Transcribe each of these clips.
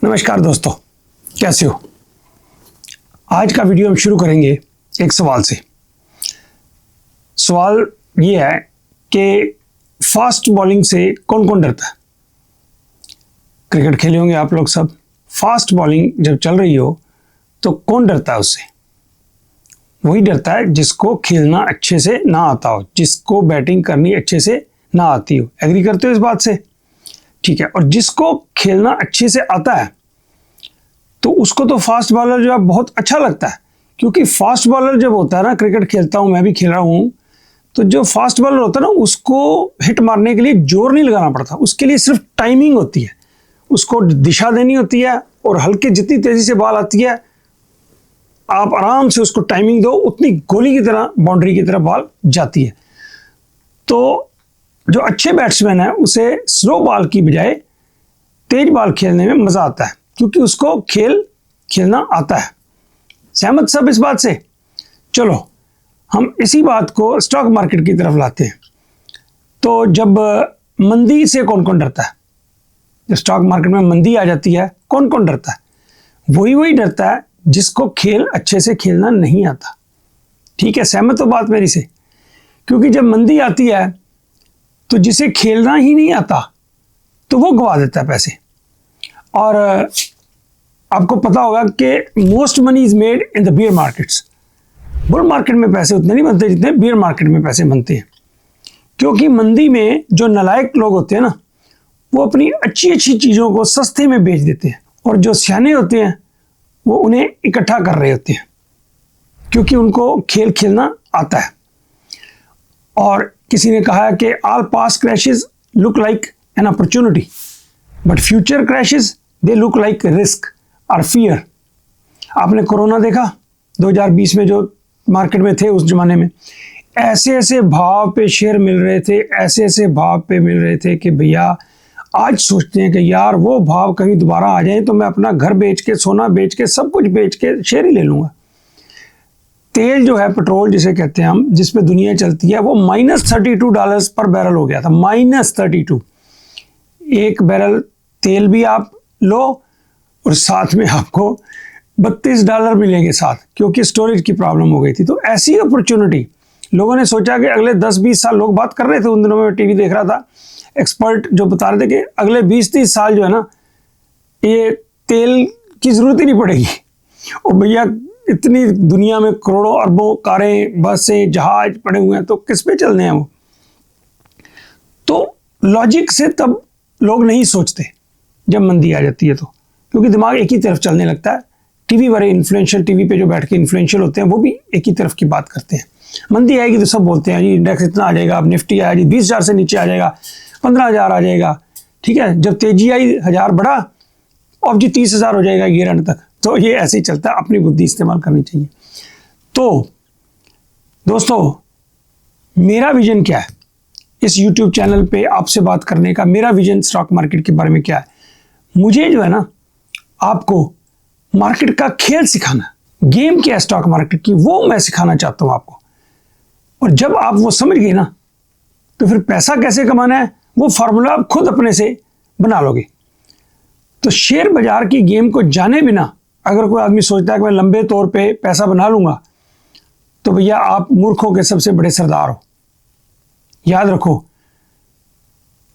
नमस्कार दोस्तों, कैसे हो। आज का वीडियो हम शुरू करेंगे एक सवाल से। सवाल ये है कि फास्ट बॉलिंग से कौन कौन डरता है। क्रिकेट खेले होंगे आप लोग सब। फास्ट बॉलिंग जब चल रही हो तो कौन डरता है उससे? वही डरता है जिसको खेलना अच्छे से ना आता हो, जिसको बैटिंग करनी अच्छे से ना आती हो। एग्री करते हो इस बात से? ठीक है। और जिसको खेलना अच्छे से आता है तो उसको तो फास्ट बॉलर जो है बहुत अच्छा लगता है, क्योंकि फास्ट बॉलर जब होता है ना, क्रिकेट खेलता हूं, मैं भी खेल रहा हूं, तो जो फास्ट बॉलर होता है ना, उसको हिट मारने के लिए जोर नहीं लगाना पड़ता। उसके लिए सिर्फ टाइमिंग होती है, उसको दिशा देनी होती है और हल्के जितनी तेजी से बॉल आती है आप आराम से उसको टाइमिंग दो, उतनी गोली की तरह, बाउंड्री की तरह बॉल जाती है। तो जो अच्छे बैट्समैन है उसे स्लो बॉल की बजाय तेज बॉल खेलने में मजा आता है, क्योंकि उसको खेलना आता है। सहमत सब इस बात से? चलो हम इसी बात को स्टॉक मार्केट की तरफ लाते हैं। तो जब मंदी से कौन कौन डरता है? जब स्टॉक मार्केट में मंदी आ जाती है कौन कौन डरता है? वही डरता है जिसको खेल अच्छे से खेलना नहीं आता। ठीक है, सहमत हो बात मेरी से? क्योंकि जब मंदी आती है तो जिसे खेलना ही नहीं आता तो वो गवा देता है पैसे। और आपको पता होगा कि most money is made in the bear markets. Bull market में पैसे उतने नहीं बनते जितने बियर मार्केट में पैसे बनते हैं, क्योंकि मंदी में जो नालायक लोग होते हैं ना, वो अपनी अच्छी अच्छी चीज़ों को सस्ते में बेच देते हैं, और जो सियाने होते हैं वो उन्हें इकट्ठा कर रहे होते हैं, क्योंकि उनको खेलना आता है। और किसी ने कहा है कि all past crashes look like an opportunity but future crashes they look like risk और फियर। आपने कोरोना देखा 2020 में, जो मार्केट में थे उस जमाने में, ऐसे ऐसे भाव पे शेयर मिल रहे थे, ऐसे ऐसे भाव पे मिल रहे थे कि भैया आज सोचते हैं कि यार वो भाव कहीं दोबारा आ जाए तो मैं अपना घर बेच के, सोना बेच के, सब कुछ बेच के शेयर ही ले लूँगा। तेल जो है, पेट्रोल जिसे कहते हैं हम, जिस पे दुनिया चलती है, वो -$32 पर बैरल हो गया था। -32। एक बैरल तेल भी आप लो और साथ में आपको $32 मिलेंगे साथ, क्योंकि स्टोरेज की प्रॉब्लम हो गई थी। तो ऐसी अपॉर्चुनिटी लोगों ने सोचा कि अगले 10-20 साल, लोग बात कर रहे थे उन दिनों में, टीवी देख रहा था, एक्सपर्ट जो बता रहे थे कि अगले 20-30 साल जो है ना, ये तेल की ज़रूरत ही नहीं पड़ेगी। और भैया इतनी दुनिया में करोड़ों अरबों कारें, बसें, जहाज पड़े हुए हैं, तो किस पे चलने हैं वो? तो लॉजिक से तब लोग नहीं सोचते जब मंदी आ जाती है तो, क्योंकि दिमाग एक ही तरफ चलने लगता है। टीवी वाले इन्फ्लुएंशियल, टीवी पे जो बैठ के इन्फ्लुएंशियल होते हैं, वो भी एक ही तरफ की बात करते हैं। मंदी आएगी तो सब बोलते हैं जी इंडेक्स इतना आ जाएगा, अब निफ्टी आया जी 20,000 से नीचे आ जाएगा, 15,000 आ जाएगा। ठीक है, जब तेजी आई 1000 बढ़ा, अब जी 30,000 हो जाएगा ईयर एंड तक। तो ये ऐसे ही चलता है, अपनी बुद्धि इस्तेमाल करनी चाहिए। तो दोस्तों, मेरा विजन क्या है इस YouTube चैनल पे आपसे बात करने का? मेरा विजन स्टॉक मार्केट के बारे में क्या है? मुझे जो है ना, आपको मार्केट का खेल सिखाना, गेम क्या है स्टॉक मार्केट की, वो मैं सिखाना चाहता हूं आपको। और जब आप वो समझ गए ना, तो फिर पैसा कैसे कमाना है वो फार्मूला आप खुद अपने से बना लोगे। तो शेयर बाजार की गेम को जाने बिना अगर कोई आदमी सोचता है कि मैं लंबे तौर पे पैसा बना लूंगा, तो भैया आप मूर्खों के सबसे बड़े सरदार हो। याद रखो,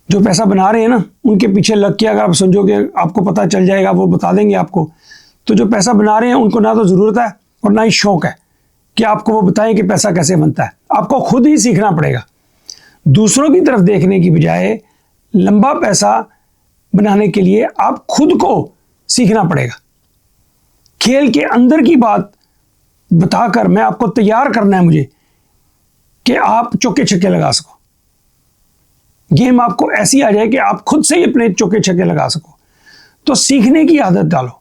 जो पैसा बना रहे हैं ना, उनके पीछे लग के अगर आप समझो कि आपको पता चल जाएगा, वो बता देंगे आपको, तो जो पैसा बना रहे हैं उनको ना तो ज़रूरत है और ना ही शौक है कि आपको वो बताएं कि पैसा कैसे बनता है। आपको खुद ही सीखना पड़ेगा। दूसरों की तरफ देखने की बजाय लंबा पैसा बनाने के लिए आप खुद को सीखना पड़ेगा। खेल के अंदर की बात बताकर मैं आपको तैयार करना है मुझे कि आप चौके छक्के लगा सको। गेम आपको ऐसी आ जाए कि आप खुद से ही अपने चौके छक्के लगा सको। तो सीखने की आदत डालो,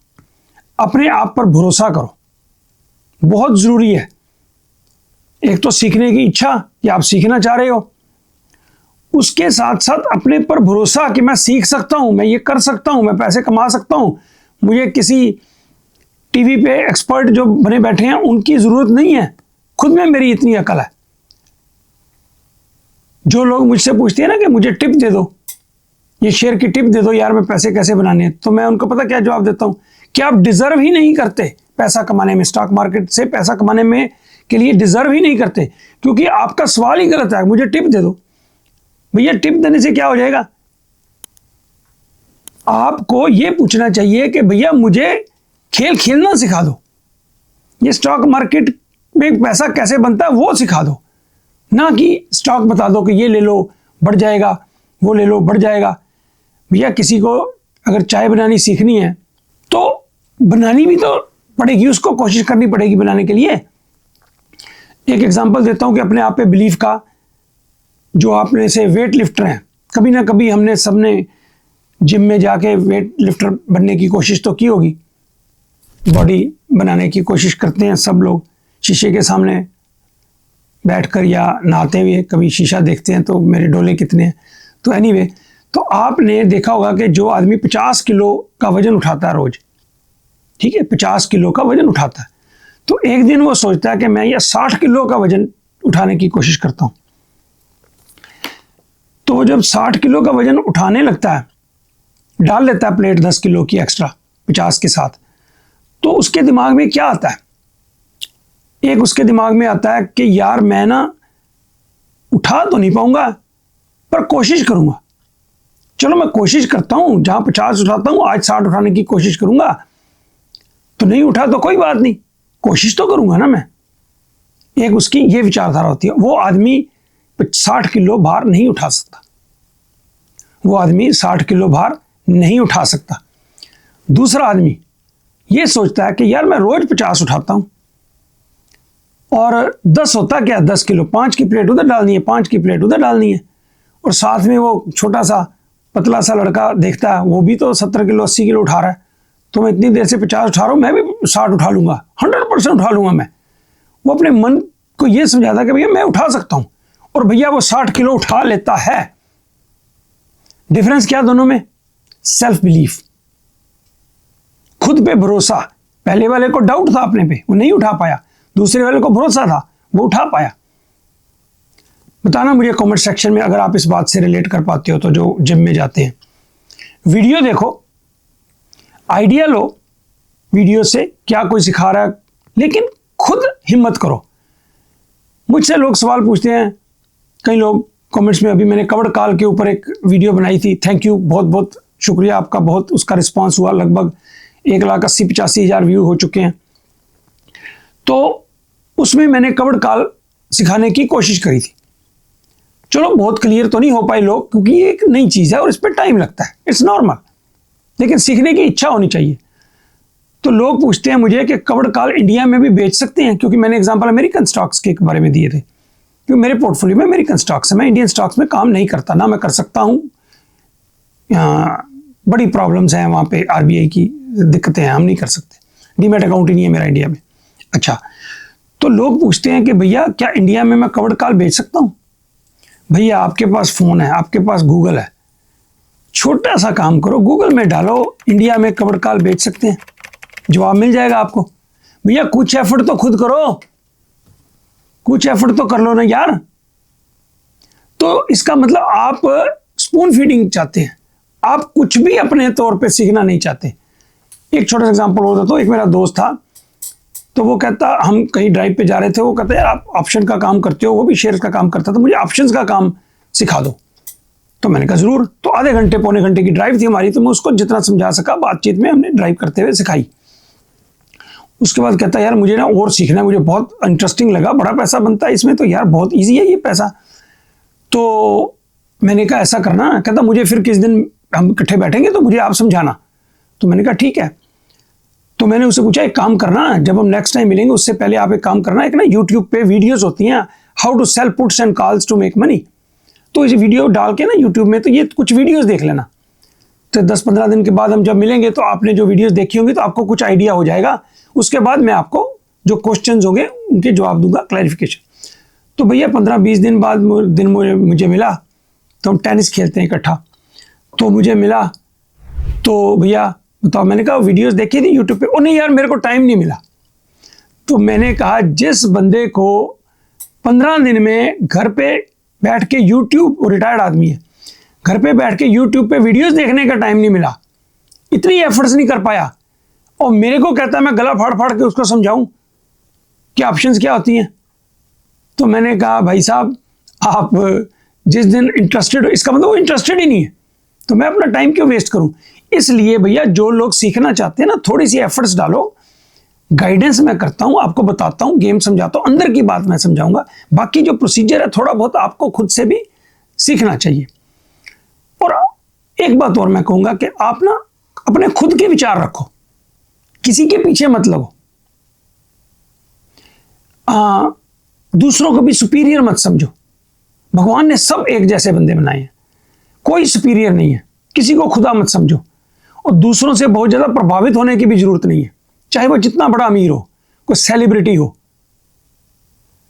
अपने आप पर भरोसा करो, बहुत ज़रूरी है। एक तो सीखने की इच्छा कि आप सीखना चाह रहे हो, उसके साथ साथ अपने पर भरोसा कि मैं सीख सकता हूं, मैं ये कर सकता हूं, मैं पैसे कमा सकता हूं, मुझे किसी टीवी पे एक्सपर्ट जो बने बैठे हैं उनकी ज़रूरत नहीं है, खुद में मेरी इतनी अकल है। जो लोग मुझसे पूछते हैं ना कि मुझे टिप दे दो, ये शेयर की टिप दे दो यार, मैं पैसे कैसे बनाने हैं। तो मैं उनको पता क्या जवाब देता हूँ कि आप डिजर्व ही नहीं करते पैसा कमाने में, स्टॉक मार्केट से पैसा कमाने में के लिए डिजर्व ही नहीं करते, क्योंकि आपका सवाल ही गलत है। मुझे टिप दे दो। भैया टिप देने से क्या हो जाएगा? आपको यह पूछना चाहिए कि भैया मुझे खेल खेलना सिखा दो, ये स्टॉक मार्केट में पैसा कैसे बनता है वो सिखा दो, ना कि स्टॉक बता दो कि ये ले लो बढ़ जाएगा, वो ले लो बढ़ जाएगा। भैया किसी को अगर चाय बनानी सीखनी है तो बनानी भी तो पड़ेगी, उसको कोशिश करनी पड़ेगी बनाने के लिए। एक एग्जांपल देता हूं कि अपने आप पे बिलीफ का। जो आपने से वेट लिफ्टर हैं, कभी ना कभी हमने सबने जिम में जाके वेट लिफ्टर बनने की कोशिश तो की होगी, बॉडी बनाने की कोशिश करते हैं सब लोग, शीशे के सामने बैठकर या नहाते हुए कभी शीशा देखते हैं तो मेरे डोले कितने हैं। तो एनीवे, तो आपने देखा होगा कि जो आदमी 50 किलो का वजन उठाता है रोज, ठीक है, 50 किलो का वजन उठाता है, तो एक दिन वो सोचता है कि मैं ये 60 किलो का वजन उठाने की कोशिश करता हूं। तो जब 60 किलो का वजन उठाने लगता है, डाल लेता है प्लेट 10 किलो की एक्स्ट्रा 50 के साथ, तो उसके दिमाग में क्या आता है? एक उसके दिमाग में आता है कि यार मैं ना उठा तो नहीं पाऊंगा पर कोशिश करूंगा, चलो मैं कोशिश करता हूं, जहां 50 उठाता हूं आज 60 उठाने की कोशिश करूंगा, तो नहीं उठा तो कोई बात नहीं, कोशिश तो करूंगा ना मैं। एक उसकी ये विचारधारा होती है। वो आदमी 60 किलो भार नहीं उठा सकता, वो आदमी 60 किलो भार नहीं उठा सकता। दूसरा आदमी ये सोचता है कि यार मैं रोज 50 उठाता हूं और 10 होता क्या, 10 किलो, 5 की प्लेट उधर डालनी है, 5 की प्लेट उधर डालनी है, और साथ में वो छोटा सा पतला सा लड़का देखता है, वो भी तो 70 किलो 80 किलो उठा रहा है, तो मैं इतनी देर से 50 उठा रहा हूं, मैं भी 60 उठा लूंगा, 100% उठा लूंगा मैं। वो अपने मन को ये समझाता कि भैया मैं उठा सकता हूं, और भैया वो 60 किलो उठा लेता है। डिफरेंस क्या दोनों में? सेल्फ बिलीफ, खुद पे भरोसा। पहले वाले को डाउट था अपने पे, वो नहीं उठा पाया, दूसरे वाले को भरोसा था, वो उठा पाया। बताना मुझे कमेंट सेक्शन में अगर आप इस बात से रिलेट कर पाते हो तो, जो जिम में जाते हैं। वीडियो देखो, आइडिया लो वीडियो से, क्या कोई सिखा रहा है, लेकिन खुद हिम्मत करो। मुझसे लोग सवाल पूछते हैं, कई लोग कमेंट्स में, अभी मैंने कवड़ काल के ऊपर एक वीडियो बनाई थी, थैंक यू, बहुत बहुत शुक्रिया आपका, बहुत उसका रिस्पांस हुआ, लगभग 1,80,85,000 व्यू हो चुके हैं। तो उसमें मैंने कवड़ काल सिखाने की कोशिश करी थी। चलो बहुत क्लियर तो नहीं हो पाए लोग, क्योंकि ये एक नई चीज़ है और इस पर टाइम लगता है, इट्स नॉर्मल, लेकिन सीखने की इच्छा होनी चाहिए। तो लोग पूछते हैं मुझे कि कवड़ काल इंडिया में भी बेच सकते हैं, क्योंकि मैंने एग्जांपल अमेरिकन स्टॉक्स के बारे में दिए थे, क्योंकि मेरे पोर्टफोलियो में अमेरिकन स्टॉक्स है, मैं इंडियन स्टॉक्स में काम नहीं करता, ना मैं कर सकता हूँ। बड़ी प्रॉब्लम्स हैं वहाँ पे, आरबीआई की दिक्कतें हैं, हम नहीं कर सकते, डीमैट अकाउंट ही नहीं है मेरा इंडिया में। अच्छा, तो लोग पूछते हैं कि भैया क्या इंडिया में मैं कवड़ काल बेच सकता हूँ? भैया आपके पास फ़ोन है, आपके पास गूगल है, छोटा सा काम करो, गूगल में डालो इंडिया में कवड़ काल बेच सकते हैं, जवाब मिल जाएगा आपको। भैया कुछ एफर्ट तो खुद करो, कुछ एफर्ट तो कर लो ना यार। तो इसका मतलब आप स्पून फीडिंग चाहते हैं, आप कुछ भी अपने तौर पे सीखना नहीं चाहते। एक छोटा सा एग्जांपल होता, तो एक मेरा दोस्त था, तो वो कहता, हम कहीं ड्राइव पे जा रहे थे, वो कहता यार आप ऑप्शन का काम करते हो, वो भी शेयर्स का काम करता था, मुझे ऑप्शंस का काम सिखा दो। तो मैंने कहा जरूर। तो आधे घंटे पौने घंटे की ड्राइव थी हमारी, तो मैं उसको जितना समझा सका बातचीत में हमने ड्राइव करते हुए सिखाई। उसके बाद कहता यार मुझे ना और सीखना है, मुझे बहुत इंटरेस्टिंग लगा, बड़ा पैसा बनता है इसमें, तो यार बहुत ईजी है ये पैसा। तो मैंने कहा ऐसा करना, कहता मुझे फिर किस दिन हम इकट्ठे बैठेंगे तो मुझे आप समझाना। तो मैंने कहा ठीक है। तो मैंने उससे पूछा एक काम करना, जब हम नेक्स्ट टाइम मिलेंगे उससे पहले आप एक काम करना, एक ना यूट्यूब पे वीडियोस होती हैं, how to sell puts and calls to make money, तो इस वीडियो डाल के ना यूट्यूब में, तो ये कुछ वीडियोस देख लेना। तो 10-15 दिन के बाद हम जब मिलेंगे तो आपने जो वीडियोस देखी होंगी तो आपको कुछ आइडिया हो जाएगा। उसके बाद मैं आपको जो क्वेश्चंस होंगे उनके जवाब दूंगा, क्लैरिफिकेशन। तो भैया 15-20 दिन बाद मुझे मिला, तो हम टेनिस खेलते हैं इकट्ठा, तो मुझे मिला, तो भैया बताओ, मैंने कहा वीडियोस देखी थी यूट्यूब पे, ओ नहीं यार मेरे को टाइम नहीं मिला। तो मैंने कहा जिस बंदे को 15 दिन में घर पे बैठ के यूट्यूब, वो रिटायर्ड आदमी है, घर पे बैठ के यूट्यूब पे वीडियोस देखने का टाइम नहीं मिला, इतनी एफर्ट्स नहीं कर पाया, और मेरे को कहता है मैं गला फाड़ फाड़ के उसको समझाऊं कि ऑप्शंस क्या होती हैं। तो मैंने कहा भाई साहब आप जिस दिन इंटरेस्टेड हो, इसका मतलब वो इंटरेस्टेड ही नहीं है, तो मैं अपना टाइम क्यों वेस्ट करूं। इसलिए भैया जो लोग सीखना चाहते हैं ना, थोड़ी सी एफर्ट्स डालो, गाइडेंस मैं करता हूं, आपको बताता हूं, गेम समझाता हूं, अंदर की बात मैं समझाऊंगा, बाकी जो प्रोसीजर है थोड़ा बहुत आपको खुद से भी सीखना चाहिए। और एक बात और मैं कहूंगा कि आप ना अपने खुद के विचार रखो, किसी के पीछे मत लगो, दूसरों को भी सुपीरियर मत समझो। भगवान ने सब एक जैसे बंदे बनाए हैं, कोई सुपीरियर नहीं है, किसी को खुदा मत समझो, और दूसरों से बहुत ज्यादा प्रभावित होने की भी जरूरत नहीं है, चाहे वो जितना बड़ा अमीर हो, कोई सेलिब्रिटी हो।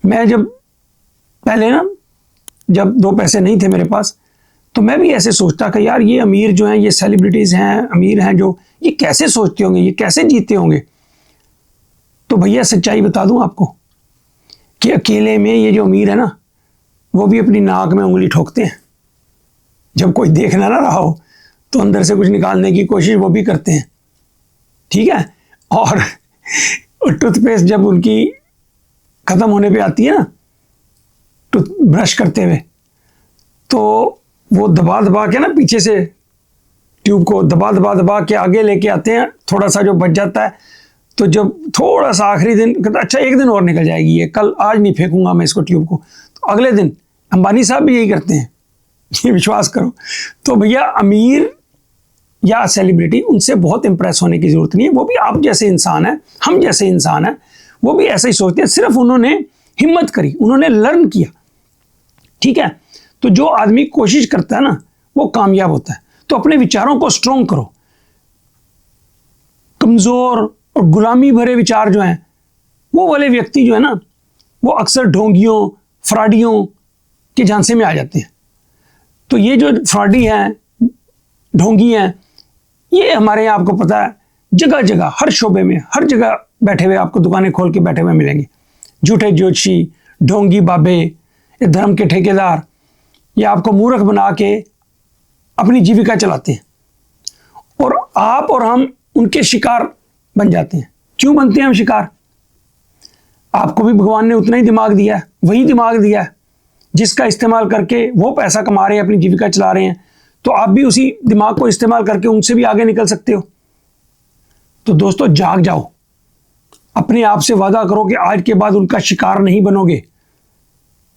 मैं जब पहले ना, जब 2 पैसे नहीं थे मेरे पास, तो मैं भी ऐसे सोचता कि यार ये अमीर जो हैं, ये सेलिब्रिटीज हैं, अमीर हैं जो, ये कैसे सोचते होंगे, ये कैसे जीते होंगे। तो भैया सच्चाई बता दूं आपको कि अकेले में ये जो अमीर है ना, वो भी अपनी नाक में उंगली ठोकते हैं। जब कोई देखना ना रहा हो तो अंदर से कुछ निकालने की कोशिश वो भी करते हैं, ठीक है। और टूथपेस्ट जब उनकी खत्म होने पे आती है ना, टूथ ब्रश करते हुए, तो वो दबा दबा के ना पीछे से ट्यूब को दबा दबा दबा के आगे लेके आते हैं, थोड़ा सा जो बच जाता है, तो जब थोड़ा सा आखिरी दिन कहता अच्छा एक दिन और निकल जाएगी ये, कल आज नहीं फेंकूंगा मैं इसको ट्यूब को, तो अगले दिन। अंबानी साहब भी यही करते हैं, ये विश्वास करो। तो भैया अमीर या सेलिब्रिटी, उनसे बहुत इंप्रेस होने की जरूरत नहीं है, वो भी आप जैसे इंसान है, हम जैसे इंसान है, वो भी ऐसे ही सोचते हैं, सिर्फ उन्होंने हिम्मत करी, उन्होंने लर्न किया, ठीक है। तो जो आदमी कोशिश करता है ना, वो कामयाब होता है। तो अपने विचारों को स्ट्रॉन्ग करो। कमजोर और गुलामी भरे विचार जो हैं, वो वाले व्यक्ति जो है ना, वो अक्सर ढोंगियों, फ्रॉडियों के झांसे में आ जाते हैं। तो ये जो फ्रॉडी हैं, ढोंगी हैं, ये हमारे यहाँ आपको पता है जगह जगह, हर शोबे में, हर जगह बैठे हुए आपको दुकानें खोल के बैठे हुए मिलेंगे। झूठे ज्योतिषी, ढोंगी बाबे, ये धर्म के ठेकेदार, ये आपको मूर्ख बना के अपनी जीविका चलाते हैं, और आप और हम उनके शिकार बन जाते हैं। क्यों बनते हैं हम शिकार? आपको भी भगवान ने उतना ही दिमाग दिया है, वही दिमाग दिया है जिसका इस्तेमाल करके वो पैसा कमा रहे हैं, अपनी जीविका चला रहे हैं। तो आप भी उसी दिमाग को इस्तेमाल करके उनसे भी आगे निकल सकते हो। तो दोस्तों जाग जाओ, अपने आप से वादा करो कि आज के बाद उनका शिकार नहीं बनोगे।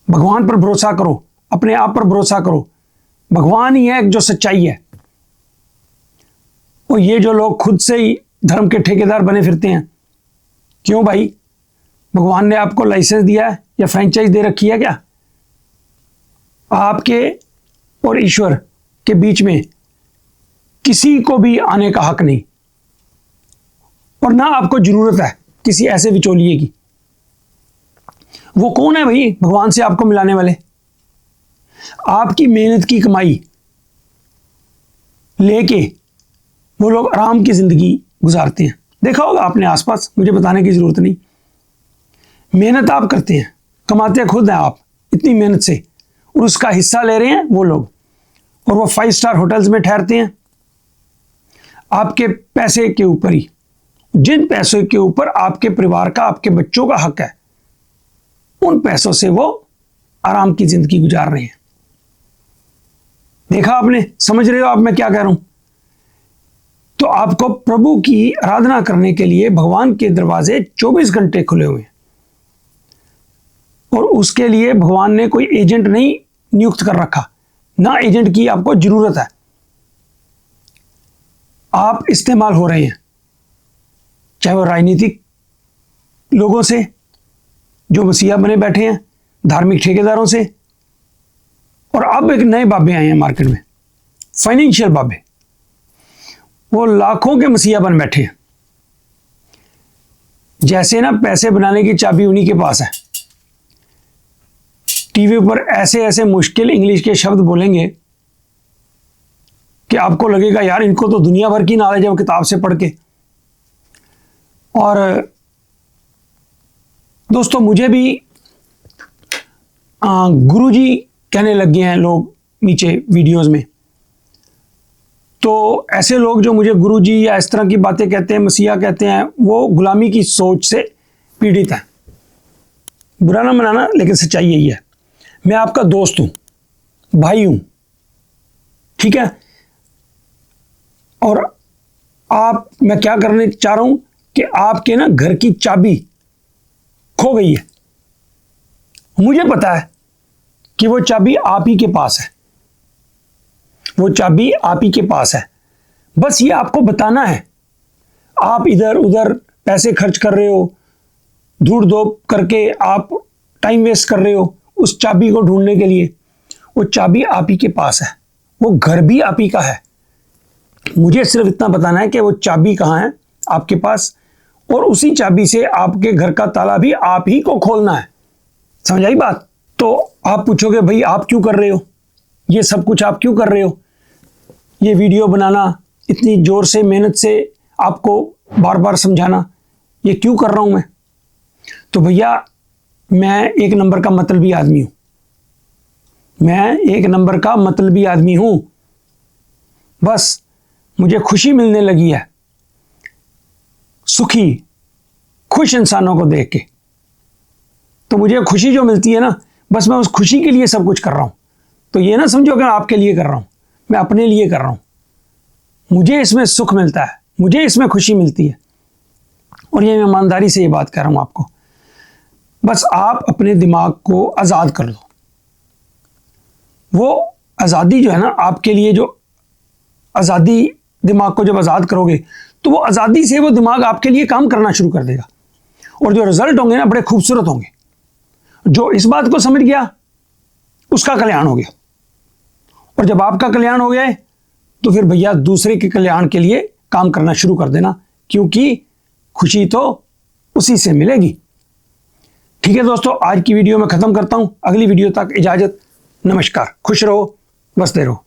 भगवान पर भरोसा करो, अपने आप पर भरोसा करो, भगवान ही है जो सच्चाई है। और ये जो लोग खुद से ही धर्म के ठेकेदार बने फिरते हैं, क्यों भाई? भगवान ने आपको लाइसेंस दिया है या फ्रेंचाइज दे रखी है क्या? आपके और ईश्वर के बीच में किसी को भी आने का हक नहीं, और ना आपको जरूरत है किसी ऐसे विचोलिए की। वो कौन है भाई भगवान से आपको मिलाने वाले? आपकी मेहनत की कमाई लेके वो लोग आराम की जिंदगी गुजारते हैं। देखा होगा आपने आसपास, मुझे बताने की जरूरत नहीं। मेहनत आप करते हैं, कमाते खुद हैं आप इतनी मेहनत से, और उसका हिस्सा ले रहे हैं वो लोग, और वो 5 स्टार होटल्स में ठहरते हैं आपके पैसे के ऊपर ही। जिन पैसों के ऊपर आपके परिवार का, आपके बच्चों का हक है, उन पैसों से वो आराम की जिंदगी गुजार रहे हैं। देखा आपने? समझ रहे हो आप मैं क्या कह रहा हूं? तो आपको प्रभु की आराधना करने के लिए भगवान के दरवाजे 24 घंटे खुले हुए हैं, और उसके लिए भगवान ने कोई एजेंट नहीं नियुक्त कर रखा, ना एजेंट की आपको जरूरत है। आप इस्तेमाल हो रहे हैं, चाहे वो राजनीतिक लोगों से जो मसीहा बने बैठे हैं, धार्मिक ठेकेदारों से, और अब एक नए बाबे आए हैं मार्केट में, फाइनेंशियल बाबे। वो लाखों के मसीहा बन बैठे हैं। जैसे ना पैसे बनाने की चाबी उन्हीं के पास है। टीवी पर ऐसे ऐसे मुश्किल इंग्लिश के शब्द बोलेंगे कि आपको लगेगा यार इनको तो दुनिया भर की नॉलेज है वो किताब से पढ़ के। और दोस्तों मुझे भी गुरुजी कहने लग गए हैं लोग नीचे वीडियोस में तो ऐसे लोग जो मुझे गुरुजी या इस तरह की बातें कहते हैं, मसीहा कहते हैं, वो गुलामी की सोच से पीड़ित हैं। बुरा ना मनाना, लेकिन सच्चाई यही है। मैं आपका दोस्त हूं, भाई हूं, ठीक है। और मैं क्या करने चाह रहा हूं कि आपके ना घर की चाबी खो गई है। मुझे पता है कि वो चाबी आप ही के पास है, वो चाबी आप ही के पास है। बस ये आपको बताना है। आप इधर उधर पैसे खर्च कर रहे हो, धूड़ धोप करके आप टाइम वेस्ट कर रहे हो उस चाबी को ढूंढने के लिए। वो चाबी आप ही के पास है, वो घर भी आप ही का है। मुझे सिर्फ इतना बताना है कि वो चाबी कहाँ है आपके पास, और उसी चाबी से आपके घर का ताला भी आप ही को खोलना है। समझ आई बात? तो आप पूछोगे भाई आप क्यों कर रहे हो ये सब कुछ, आप क्यों कर रहे हो ये वीडियो बनाना, इतनी जोर से मेहनत से आपको बार बार समझाना, ये क्यों कर रहा हूं मैं? तो भैया मैं एक नंबर का मतलबी आदमी हूं, मैं एक नंबर का मतलबी आदमी हूं। बस मुझे खुशी मिलने लगी है सुखी खुश इंसानों को देख के। तो मुझे खुशी जो मिलती है ना, बस मैं उस खुशी के लिए सब कुछ कर रहा हूं। तो ये ना समझो कि मैं आपके लिए कर रहा हूं, मैं अपने लिए कर रहा हूं। मुझे इसमें सुख मिलता है, मुझे इसमें खुशी मिलती है, और ये मैं ईमानदारी से ये बात कर रहा हूं आपको। बस आप अपने दिमाग को आज़ाद कर लो। वो आज़ादी जो है ना आपके लिए, जो आज़ादी, दिमाग को जब आज़ाद करोगे तो वो आज़ादी से वो दिमाग आपके लिए काम करना शुरू कर देगा, और जो रिजल्ट होंगे ना बड़े खूबसूरत होंगे। जो इस बात को समझ गया उसका कल्याण हो गया, और जब आपका कल्याण हो गया है तो फिर भैया दूसरे के कल्याण के लिए काम करना शुरू कर देना, क्योंकि खुशी तो उसी से मिलेगी। ठीक है दोस्तों, आज की वीडियो मैं ख़त्म करता हूं। अगली वीडियो तक इजाज़त, नमस्कार, खुश रहो, बसते रहो।